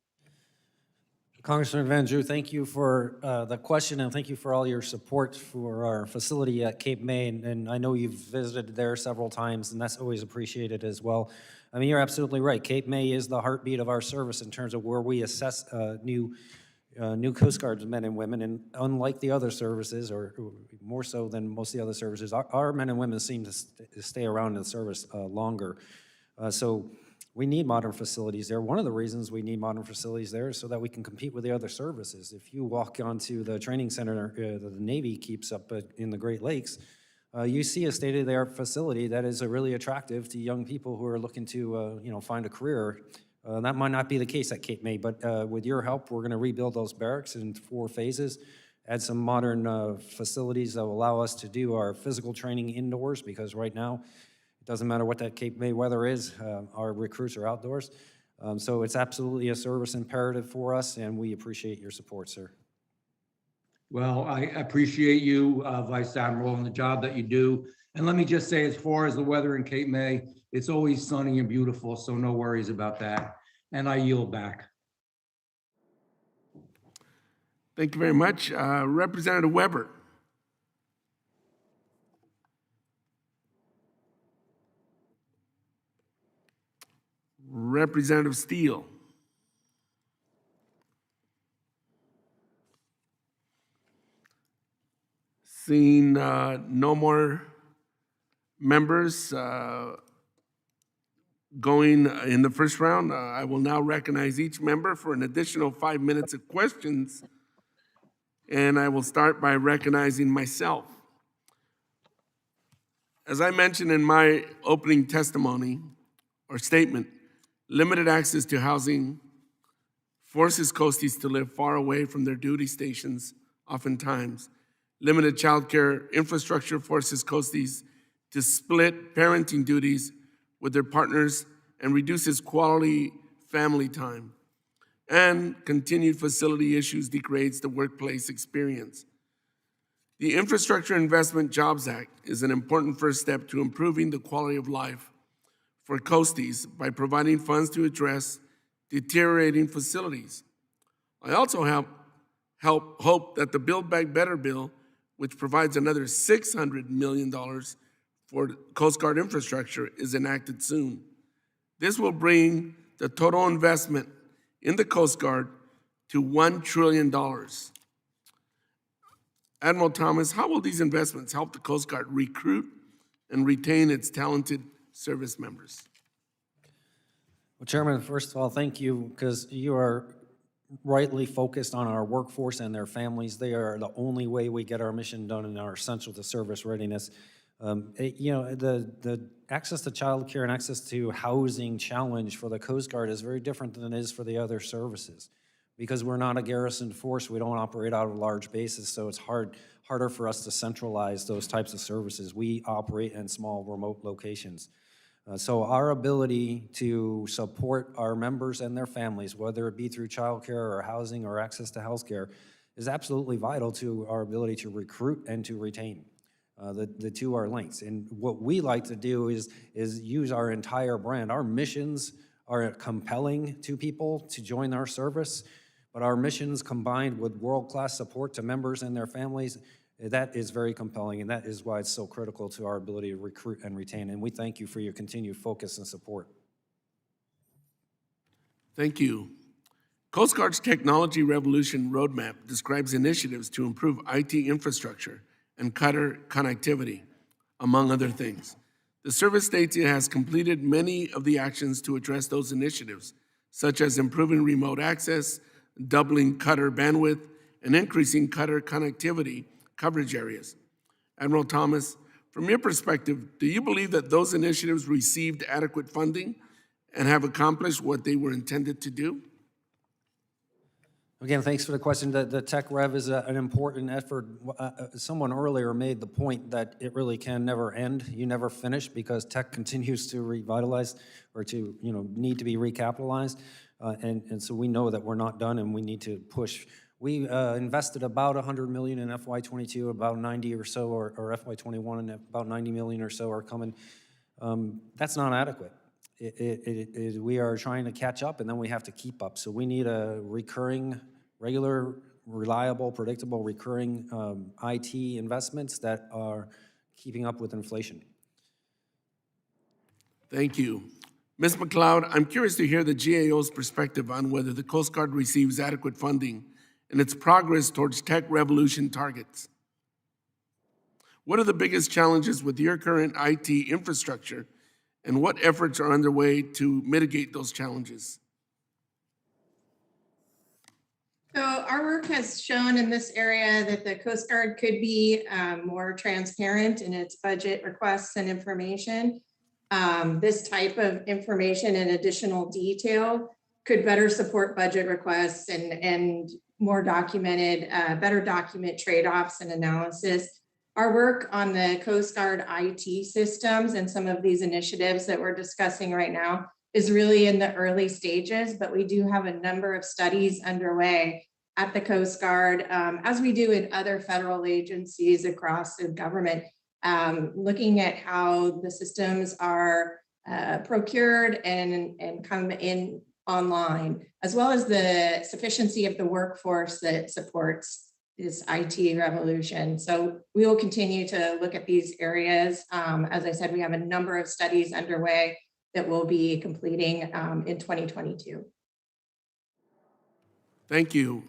Congressman Van Drew, thank you for the question, and thank you for all your support for our facility at Cape May. And I know you've visited there several times, and that's always appreciated as well. I mean, you're absolutely right. Cape May is the heartbeat of our service in terms of where we assess new Coast Guard men and women. And unlike the other services, or more so than most of the other services, our men and women seem to stay around in the service longer. So we need modern facilities there. One of the reasons we need modern facilities there is so that we can compete with the other services. If you walk onto the training center that the Navy keeps up in the Great Lakes, you see a state-of-the-art facility that is really attractive to young people who are looking to find a career. That might not be the case at Cape May, but with your help, we're going to rebuild those barracks in 4 phases, add some modern facilities that will allow us to do our physical training indoors, because right now, it doesn't matter what that Cape May weather is, our recruits are outdoors. So it's absolutely a service imperative for us, and we appreciate your support, sir. Well, I appreciate you, Vice Admiral, and the job that you do. And let me just say, as far as the weather in Cape May, it's always sunny and beautiful, so no worries about that. And I yield back. Thank you very much. Representative Weber. Representative Steele. Seeing no more members going in the first round, I will now recognize each member for an additional 5 minutes of questions. And I will start by recognizing myself. As I mentioned in my opening testimony or statement, limited access to housing forces coasties to live far away from their duty stations oftentimes. Limited childcare infrastructure forces coasties to split parenting duties with their partners and reduces quality family time. And continued facility issues degrades the workplace experience. The Infrastructure Investment Jobs Act is an important first step to improving the quality of life for coasties by providing funds to address deteriorating facilities. I also hope that the Build Back Better bill, which provides another $600 million for Coast Guard infrastructure, is enacted soon. This will bring the total investment in the Coast Guard to $1 trillion. Admiral Thomas, how will these investments help the Coast Guard recruit and retain its talented service members? Well, Chairman, first of all, thank you, because you are rightly focused on our workforce and their families. They are the only way we get our mission done and are essential to service readiness. The access to childcare and access to housing challenge for the Coast Guard is very different than it is for the other services. Because we're not a garrisoned force, we don't operate out of large bases, so it's harder for us to centralize those types of services. We operate in small, remote locations. So our ability to support our members and their families, whether it be through childcare or housing or access to healthcare, is absolutely vital to our ability to recruit and to retain. The two are linked. And what we like to do is use our entire brand. Our missions are compelling to people to join our service, but our missions combined with world-class support to members and their families, that is very compelling, and that is why it's so critical to our ability to recruit and retain. And we thank you for your continued focus and support. Thank you. Coast Guard's Technology Revolution Roadmap describes initiatives to improve IT infrastructure and cutter connectivity, among other things. The service states it has completed many of the actions to address those initiatives, such as improving remote access, doubling cutter bandwidth, and increasing cutter connectivity coverage areas. Admiral Thomas, from your perspective, do you believe that those initiatives received adequate funding and have accomplished what they were intended to do? Again, thanks for the question. The Tech Rev is an important effort. Someone earlier made the point that it really can never end. You never finish because tech continues to revitalize or to need to be recapitalized. And so we know that we're not done and we need to push. We invested about $100 million in FY22, about 90 or so, or FY21, and about 90 million or so are coming. That's not adequate. We are trying to catch up, and then we have to keep up. So we need a recurring, regular, reliable, predictable, recurring IT investments that are keeping up with inflation. Thank you. Ms. McLeod, I'm curious to hear the GAO's perspective on whether the Coast Guard receives adequate funding in its progress towards tech revolution targets. What are the biggest challenges with your current IT infrastructure, and what efforts are underway to mitigate those challenges? So our work has shown in this area that the Coast Guard could be more transparent in its budget requests and information. This type of information and additional detail could better support budget requests and more documented, better document trade-offs and analysis. Our work on the Coast Guard IT systems and some of these initiatives that we're discussing right now is really in the early stages, but we do have a number of studies underway at the Coast Guard, as we do in other federal agencies across the government, looking at how the systems are procured and come in online, as well as the sufficiency of the workforce that supports this IT revolution. So we will continue to look at these areas. As I said, we have a number of studies underway that we'll be completing in 2022. Thank you.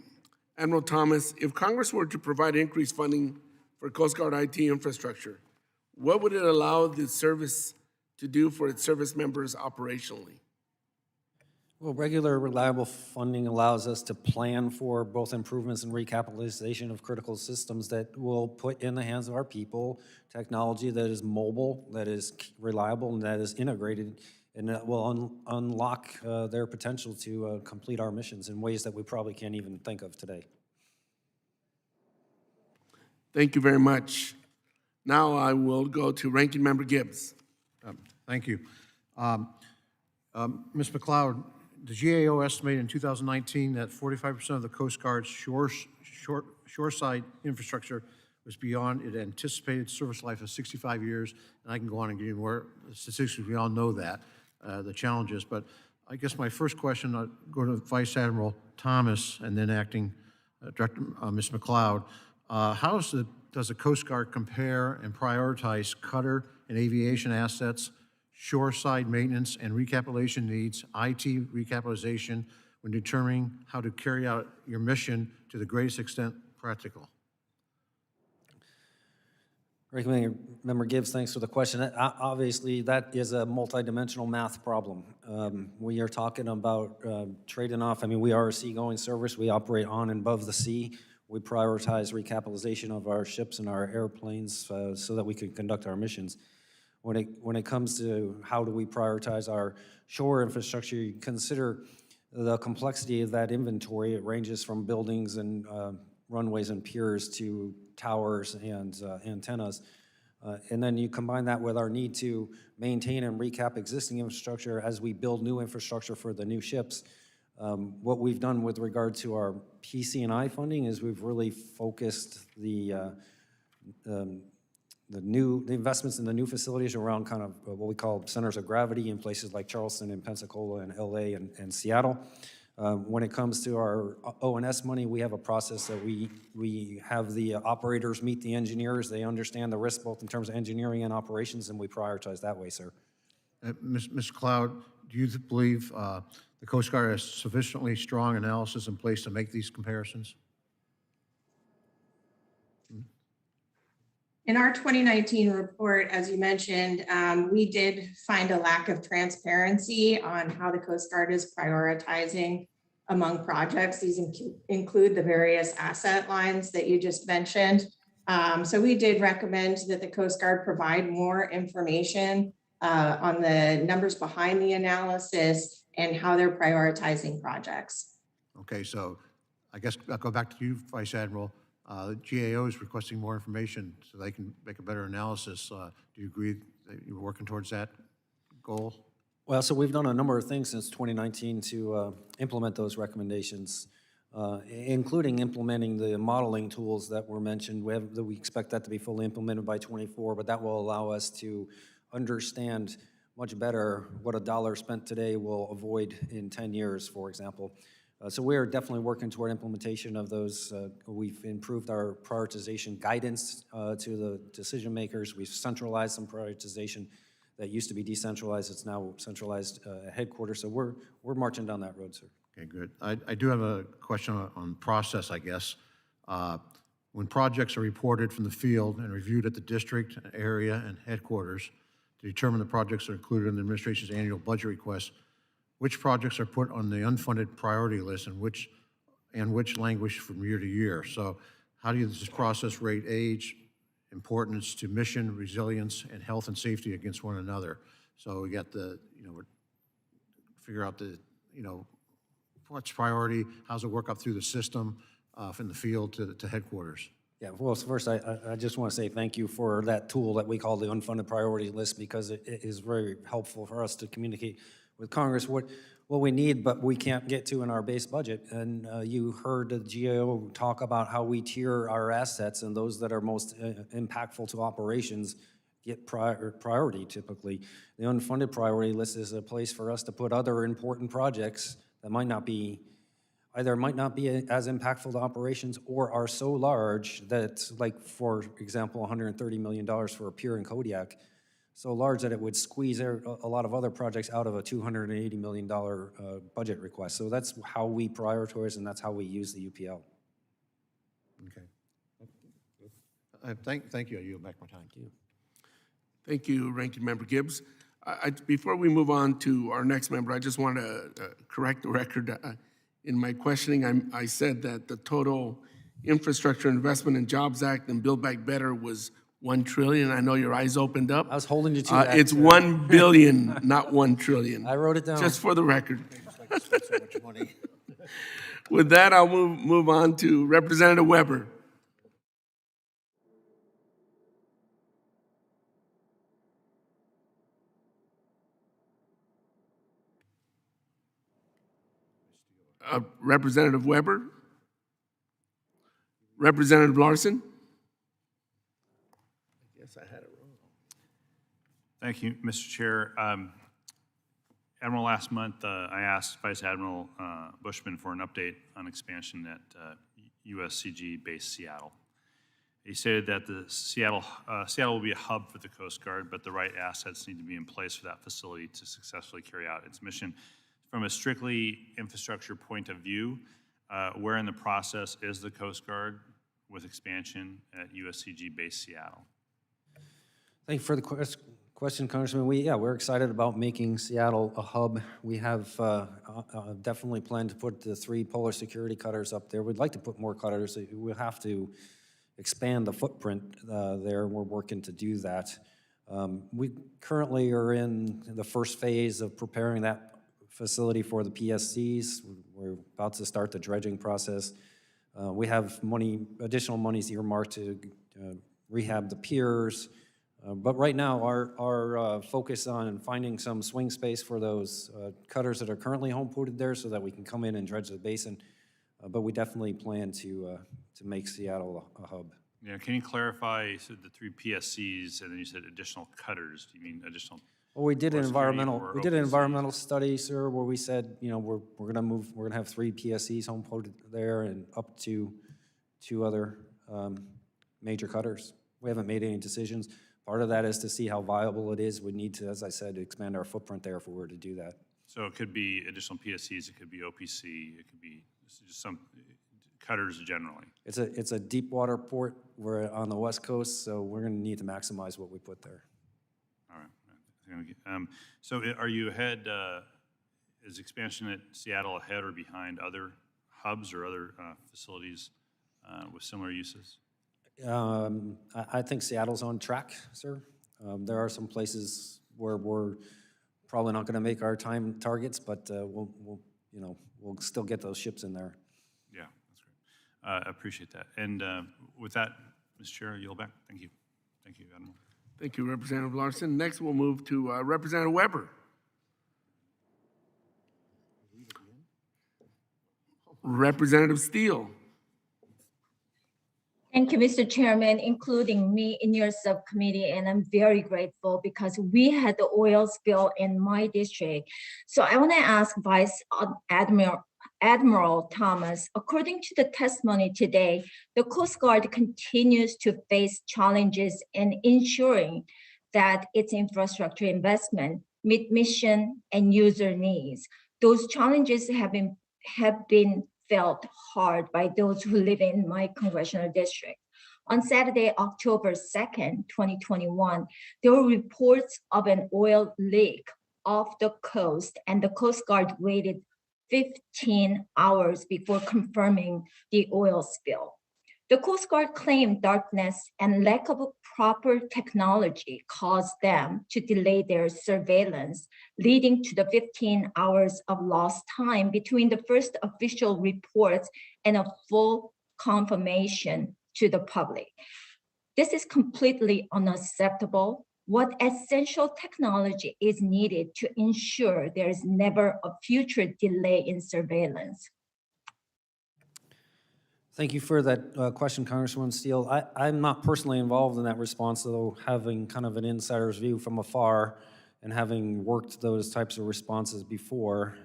Admiral Thomas, if Congress were to provide increased funding for Coast Guard IT infrastructure, what would it allow the service to do for its service members operationally? Well, regular, reliable funding allows us to plan for both improvements and recapitalization of critical systems that will put in the hands of our people technology that is mobile, that is reliable, and that is integrated, and that will unlock their potential to complete our missions in ways that we probably can't even think of today. Thank you very much. Now I will go to Ranking Member Gibbs. Thank you. Ms. McLeod, the GAO estimated in 2019 that 45% of the Coast Guard's shoreside infrastructure was beyond its anticipated service life of 65 years. And I can go on and give you more statistics. We all know that, the challenges. But I guess my first question, I'll go to Vice Admiral Thomas and then Acting Director Ms. McLeod. How does the Coast Guard compare and prioritize cutter and aviation assets, shoreside maintenance and recapitalization needs, IT recapitalization, when determining how to carry out your mission to the greatest extent practical? Ranking Member Gibbs, thanks for the question. Obviously, that is a multidimensional math problem. We are talking about trading off. I mean, we are a seagoing service. We operate on and above the sea. We prioritize recapitalization of our ships and our airplanes so that we can conduct our missions. When it comes to how do we prioritize our shore infrastructure, you consider the complexity of that inventory. It ranges from buildings and runways and piers to towers and antennas. And then you combine that with our need to maintain and recap existing infrastructure as we build new infrastructure for the new ships. What we've done with regard to our PC&I funding is we've really focused the investments in the new facilities around kind of what we call centers of gravity in places like Charleston and Pensacola and LA and Seattle. When it comes to our O&S money, we have a process that we have the operators meet the engineers. They understand the risk both in terms of engineering and operations, and we prioritize that way, sir. Ms. Cloud, do you believe the Coast Guard has sufficiently strong analysis in place to make these comparisons? In our 2019 report, as you mentioned, we did find a lack of transparency on how the Coast Guard is prioritizing among projects. These include the various asset lines that you just mentioned. So we did recommend that the Coast Guard provide more information on the numbers behind the analysis and how they're prioritizing projects. Okay, so I guess I'll go back to you, Vice Admiral. The GAO is requesting more information so they can make a better analysis. Do you agree that you're working towards that goal? Well, so we've done a number of things since 2019 to implement those recommendations, including implementing the modeling tools that were mentioned. We expect that to be fully implemented by 24, but that will allow us to understand much better what a dollar spent today will avoid in 10 years, for example. So we are definitely working toward implementation of those. We've improved our prioritization guidance to the decision makers. We've centralized some prioritization that used to be decentralized. It's now centralized at headquarters. So we're marching down that road, sir. Okay, good. I do have a question on process, I guess. When projects are reported from the field and reviewed at the district, area, and headquarters to determine the projects that are included in the administration's annual budget request, which projects are put on the unfunded priority list and which language from year to year? So how do you this process rate age, importance to mission, resilience, and health and safety against one another? So we got the, figure out the, what's priority, how's it work up through the system from the field to headquarters? Yeah, well, first, I just want to say thank you for that tool that we call the unfunded priority list, because it is very helpful for us to communicate with Congress what we need, but we can't get to in our base budget. And you heard the GAO talk about how we tier our assets, and those that are most impactful to operations get priority typically. The unfunded priority list is a place for us to put other important projects that might not be as impactful to operations or are so large that, like, for example, $130 million for a pier in Kodiak, so large that it would squeeze a lot of other projects out of a $280 million budget request. So that's how we prioritize, and that's how we use the UPL. Okay. Thank you. I yield back my time. Thank you. Thank you, Ranking Member Gibbs. Before we move on to our next member, I just want to correct the record. In my questioning, I said that the total Infrastructure Investment and Jobs Act and Build Back Better was $1 trillion. I know your eyes opened up. I was holding you to that. It's sir. $1 billion, not $1 trillion. I wrote it down. Just for the record. So much money. With that, I'll move on to Representative Weber. Representative Weber? Representative Larson? I guess I had it wrong. Thank you, Mr. Chair. Admiral, last month, I asked Vice Admiral Bushman for an update on expansion at Uscg base Seattle. He stated that the Seattle will be a hub for the Coast Guard, but the right assets need to be in place for that facility to successfully carry out its mission. From a strictly infrastructure point of view, where in the process is the Coast Guard with expansion at Uscg base Seattle? Thank you for the question, Congressman. We're excited about making Seattle a hub. We have definitely planned to put the 3 polar security cutters up there. We'd like to put more cutters. We'll have to expand the footprint there. We're working to do that. We currently are in the first phase of preparing that facility for the PSCs. We're about to start the dredging process. We have additional monies earmarked to rehab the piers. But right now, our focus on finding some swing space for those cutters that are currently home-ported there so that we can come in and dredge the basin. But we definitely plan to make Seattle a hub. Yeah, can you clarify, you said the 3 PSCs, and then you said additional cutters. Do you mean additional? Well, we did an Or environmental study, sir, where we said, we're gonna have 3 PSCs home-ported there and up to 2 other major cutters. We haven't made any decisions. Part of that is to see how viable it is. We need to, as I said, expand our footprint there if we were to do that. So it could be additional PSCs, it could be OPC, it could be just some cutters generally. It's a deep water port. We're on the West Coast, so we're gonna need to maximize what we put there. All right. So are you ahead, is expansion at Seattle ahead or behind other hubs or other facilities with similar uses? I think Seattle's on track, sir. There are some places where we're probably not gonna make our time targets, but we'll still get those ships in there. Yeah, that's great. I appreciate that. And with that, Mr. Chair, I yield back. Thank you. Thank you, Admiral. Thank you, Representative Larson. Next, we'll move to Representative Weber. Representative Steele. Thank you, Mr. Chairman, including me in your subcommittee, and I'm very grateful because we had the oil spill in my district. So I want to ask Vice Admiral Thomas, according to the testimony today, the Coast Guard continues to face challenges in ensuring that its infrastructure investment meet mission and user needs. Those challenges have been felt hard by those who live in my congressional district. On Saturday, October 2nd, 2021, there were reports of an oil leak off the coast, and the Coast Guard waited 15 hours before confirming the oil spill. The Coast Guard claimed darkness and lack of proper technology caused them to delay their surveillance, leading to the 15 hours of lost time between the first official reports and a full confirmation to the public. This is completely unacceptable. What essential technology is needed to ensure there is never a future delay in surveillance? Thank you for that question, Congresswoman Steele. I'm not personally involved in that response, though having kind of an insider's view from afar and having worked those types of responses before,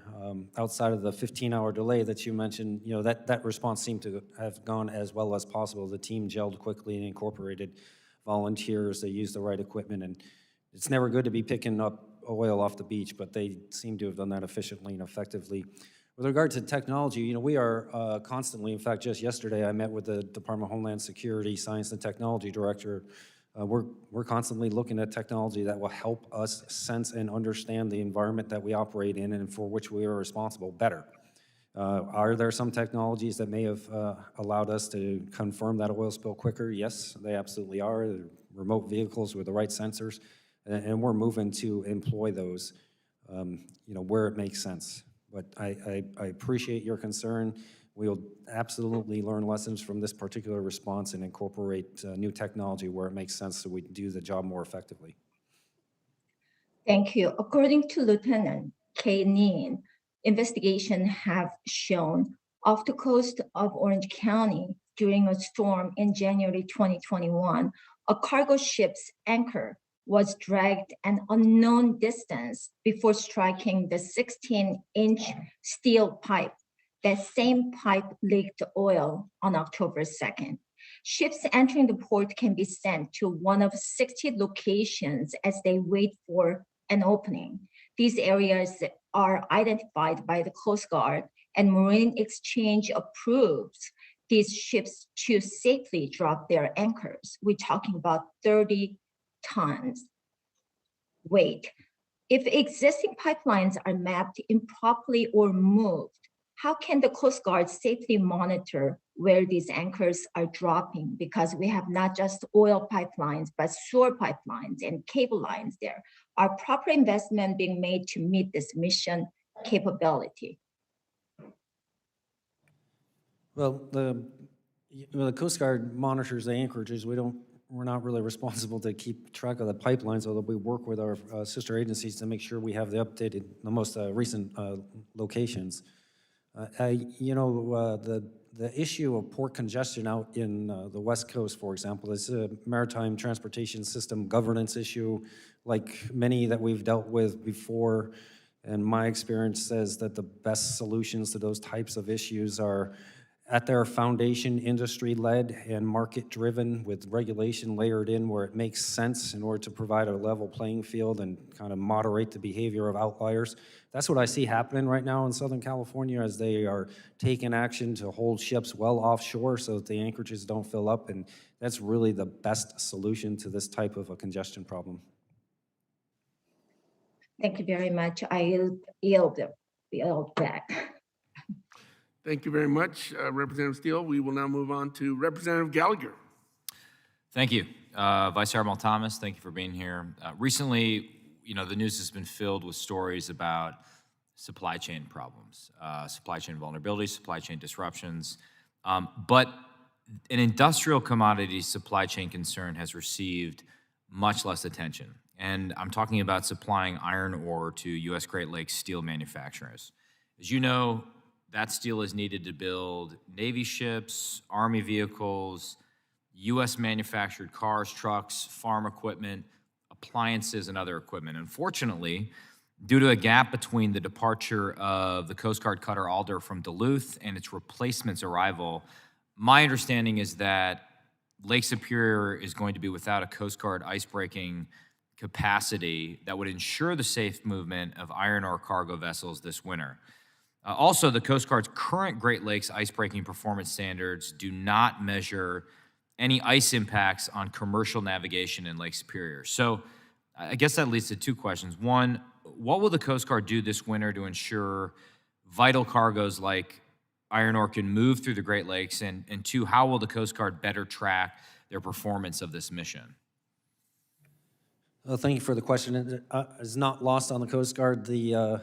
outside of the 15-hour delay that you mentioned, that response seemed to have gone as well as possible. The team gelled quickly and incorporated volunteers. They used the right equipment, and It's never good to be picking up oil off the beach, but they seem to have done that efficiently and effectively. With regard to technology, we are constantly, in fact, just yesterday, I met with the Department of Homeland Security Science and Technology Director. We're constantly looking at technology that will help us sense and understand the environment that we operate in and for which we are responsible better. Are there some technologies that may have allowed us to confirm that oil spill quicker? Yes, they absolutely are. The remote vehicles with the right sensors, and we're moving to employ those, where it makes sense. But I appreciate your concern. We'll absolutely learn lessons from this particular response and incorporate new technology where it makes sense so we can do the job more effectively. Thank you. According to Lieutenant K. Neen, investigation have shown off the coast of Orange County during a storm in January 2021, a cargo ship's anchor was dragged an unknown distance before striking the 16-inch steel pipe. That same pipe leaked oil on October 2nd. Ships entering the port can be sent to one of 60 locations as they wait for an opening. These areas are identified by the Coast Guard, and Marine Exchange approves these ships to safely drop their anchors. We're talking about 30 tons weight. If existing pipelines are mapped improperly or moved, how can the Coast Guard safely monitor where these anchors are dropping? Because we have not just oil pipelines, but sewer pipelines and cable lines there. Are proper investment being made to meet this mission capability? Well, the Coast Guard monitors the anchorages. We're not really responsible to keep track of the pipelines, although we work with our sister agencies to make sure we have the most recent locations. The issue of port congestion out in the West Coast, for example, is a maritime transportation system governance issue, like many that we've dealt with before. And my experience says that the best solutions to those types of issues are at their foundation, industry-led and market-driven, with regulation layered in where it makes sense in order to provide a level playing field and kind of moderate the behavior of outliers. That's what I see happening right now in Southern California as they are taking action to hold ships well offshore so that the anchorages don't fill up, and that's really the best solution to this type of a congestion problem. Thank you very much. I yield back. Thank you very much, Representative Steele. We will now move on to Representative Gallagher. Thank you. Vice Admiral Thomas, thank you for being here. Recently, the news has been filled with stories about supply chain problems, supply chain vulnerabilities, supply chain disruptions. But an industrial commodity supply chain concern has received much less attention. And I'm talking about supplying iron ore to U.S. Great Lakes steel manufacturers. As you know, that steel is needed to build Navy ships, Army vehicles, U.S. manufactured cars, trucks, farm equipment, appliances, and other equipment. Unfortunately, due to a gap between the departure of the Coast Guard cutter Alder from Duluth and its replacement's arrival, my understanding is that Lake Superior is going to be without a Coast Guard icebreaking capacity that would ensure the safe movement of iron ore cargo vessels this winter. Also, the Coast Guard's current Great Lakes icebreaking performance standards do not measure any ice impacts on commercial navigation in Lake Superior. So I guess that leads to two questions. One, what will the Coast Guard do this winter to ensure vital cargoes like iron ore can move through the Great Lakes? And two, how will the Coast Guard better track their performance of this mission? Well, thank you for the question. It is not lost on the Coast Guard the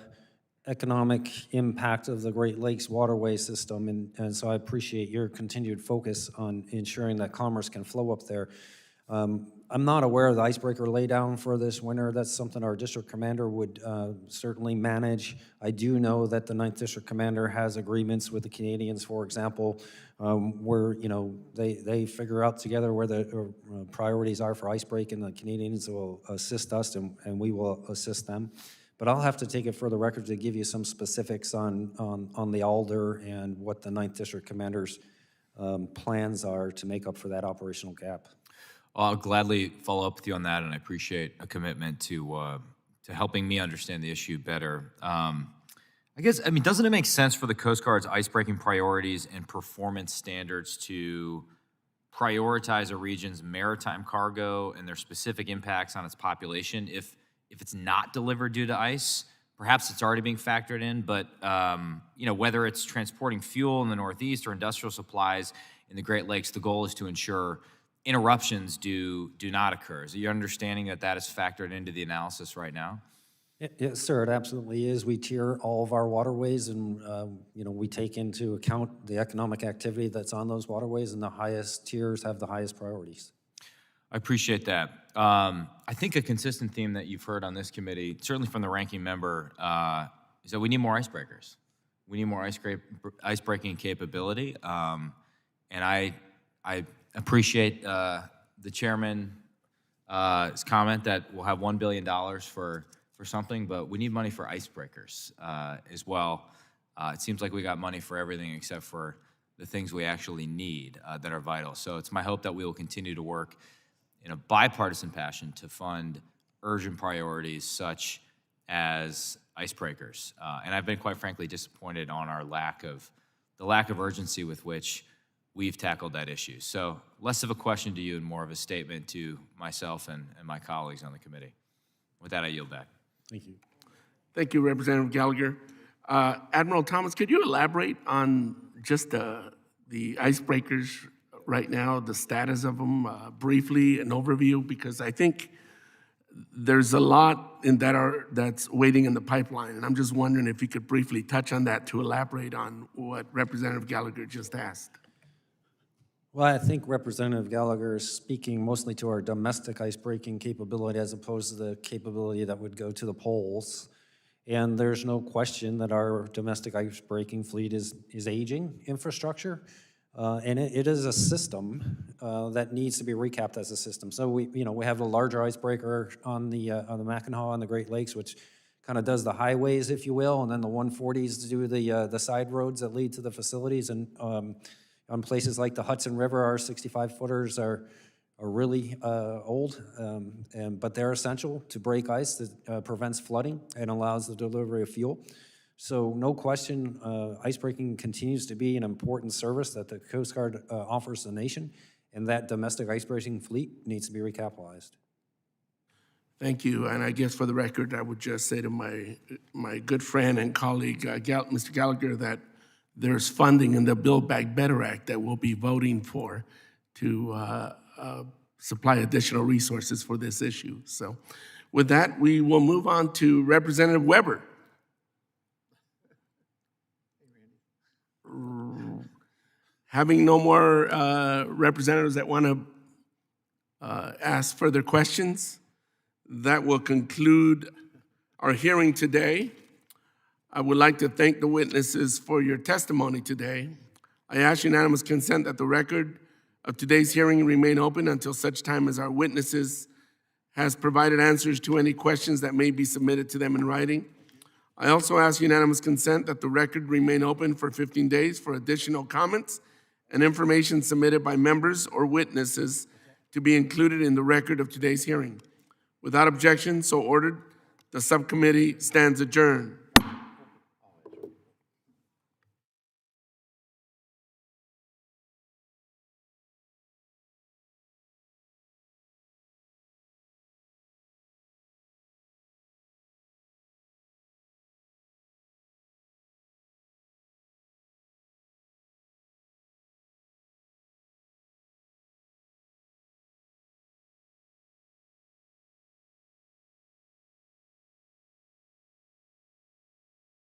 economic impact of the Great Lakes waterway system, and so I appreciate your continued focus on ensuring that commerce can flow up there. I'm not aware of the icebreaker laydown for this winter. That's something our district commander would certainly manage. I do know that the 9th District Commander has agreements with the Canadians, for example, where they figure out together where the priorities are for icebreaking. The Canadians will assist us, and we will assist them. But I'll have to take it for the record to give you some specifics on the Alder and what the 9th District Commander's plans are to make up for that operational gap. Well, I'll gladly follow up with you on that, and I appreciate a commitment to helping me understand the issue better. I mean, doesn't it make sense for the Coast Guard's icebreaking priorities and performance standards to prioritize a region's maritime cargo and their specific impacts on its population if it's not delivered due to ice? Perhaps it's already being factored in, but whether it's transporting fuel in the Northeast or industrial supplies in the Great Lakes, the goal is to ensure interruptions do not occur. Is it your understanding that that is factored into the analysis right now? Yes, sir, it absolutely is. We tier all of our waterways, and we take into account the economic activity that's on those waterways, and the highest tiers have the highest priorities. I appreciate that. I think a consistent theme that you've heard on this committee, certainly from the ranking member, is that we need more icebreakers. We need more icebreaking capability, and I appreciate the chairman's comment that we'll have $1 billion for something, but we need money for icebreakers as well. It seems like we got money for everything except for the things we actually need that are vital. So it's my hope that we will continue to work in a bipartisan passion to fund urgent priorities such as icebreakers. And I've been quite frankly disappointed on our lack of urgency with which we've tackled that issue. So less of a question to you and more of a statement to myself and my colleagues on the committee. With that, I yield back. Thank you. Thank you, Representative Gallagher. Admiral Thomas, could you elaborate on just the icebreakers right now, the status of them, briefly, an overview? Because I think there's a lot that's waiting in the pipeline, and I'm just wondering if you could briefly touch on that to elaborate on what Representative Gallagher just asked. Well, I think Representative Gallagher is speaking mostly to our domestic icebreaking capability as opposed to the capability that would go to the polls. And there's no question that our domestic icebreaking fleet is aging infrastructure. And it is a system that needs to be recapped as a system. So we have a larger icebreaker on the Mackinac and the Great Lakes, which kind of does the highways, if you will, and then the 140s do the side roads that lead to the facilities. And on places like the Hudson River, our 65-footers are really old, but they're essential to break ice that prevents flooding and allows the delivery of fuel. So no question, icebreaking continues to be an important service that the Coast Guard offers the nation, and that domestic icebreaking fleet needs to be recapitalized. Thank you, and I guess for the record, I would just say to my good friend and colleague, Mr. Gallagher, that there's funding in the Build Back Better Act that we'll be voting for to supply additional resources for this issue. So with that, we will move on to Representative Weber. Having no more representatives that want to ask further questions, that will conclude our hearing today. I would like to thank the witnesses for your testimony today. I ask unanimous consent that the record of today's hearing remain open until such time as our witnesses has provided answers to any questions that may be submitted to them in writing. I also ask unanimous consent that the record remain open for 15 days for additional comments and information submitted by members or witnesses to be included in the record of today's hearing. Without objection, so ordered, the subcommittee stands adjourned.